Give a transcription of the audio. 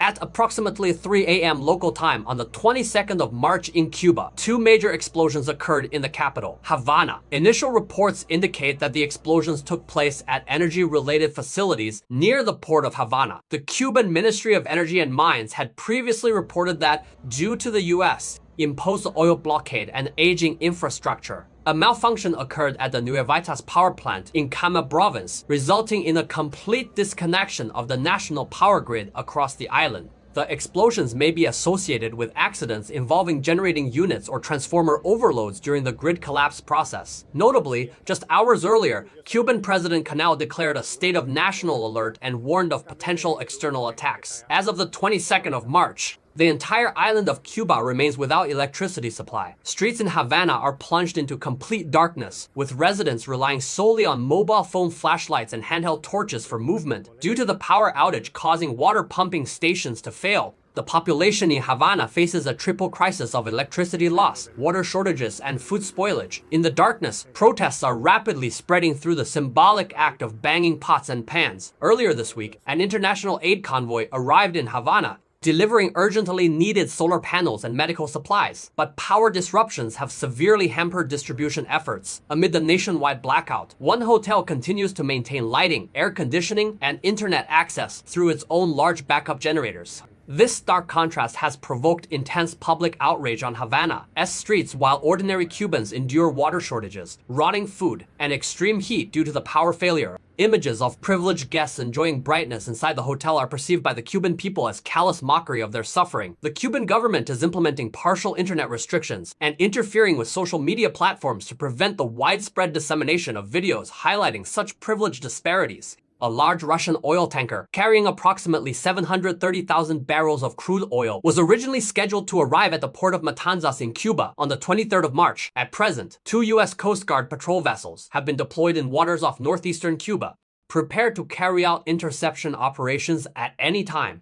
At approximately 3 a.m. local time on the 22nd of March in Cuba, two major explosions occurred in the capital, Havana. Initial reports indicate that the explosions took place at energy-related facilities near the port of Havana. The Cuban Ministry of Energy and Mines had previously reported that, due to the U.S. imposed oil blockade and aging infrastructure, a malfunction occurred at the Nuevitas power plant in Cuba province, resulting in a complete disconnection of the national power grid across the island. The explosions may be associated with accidents involving generating units or transformer overloads during the grid collapse process. Notably, just hours earlier, Cuban President Canel declared a state of national alert and warned of potential external attacks. As of the 22nd of March, the entire island of Cuba remains without electricity supply. Streets in Havana are plunged into complete darkness, with residents relying solely on mobile phone flashlights and handheld torches for movement. Due to the power outage causing water pumping stations to fail, the population in Havana faces a triple crisis of electricity loss, water shortages, and food spoilage. In the darkness, protests are rapidly spreading through the symbolic act of banging pots and pans. Earlier this week, an international aid convoy arrived in Havana, delivering urgently needed solar panels and medical supplies. But power disruptions have severely hampered distribution efforts. Amid the nationwide blackout, one hotel continues to maintain lighting, air conditioning, and internet access through its own large backup generators. This stark contrast has provoked intense public outrage on Havana's streets while ordinary Cubans endure water shortages, rotting food, and extreme heat due to the power failure. Images of privileged guests enjoying brightness inside the hotel are perceived by the Cuban people as callous mockery of their suffering. The Cuban government is implementing partial internet restrictions and interfering with social media platforms to prevent the widespread dissemination of videos highlighting such privilege disparities. A large Russian oil tanker carrying approximately 730,000 barrels of crude oil was originally scheduled to arrive at the port of Matanzas in Cuba on the 23rd of March. At present, two U.S. Coast Guard patrol vessels have been deployed in waters off northeastern Cuba, prepared to carry out interception operations at any time.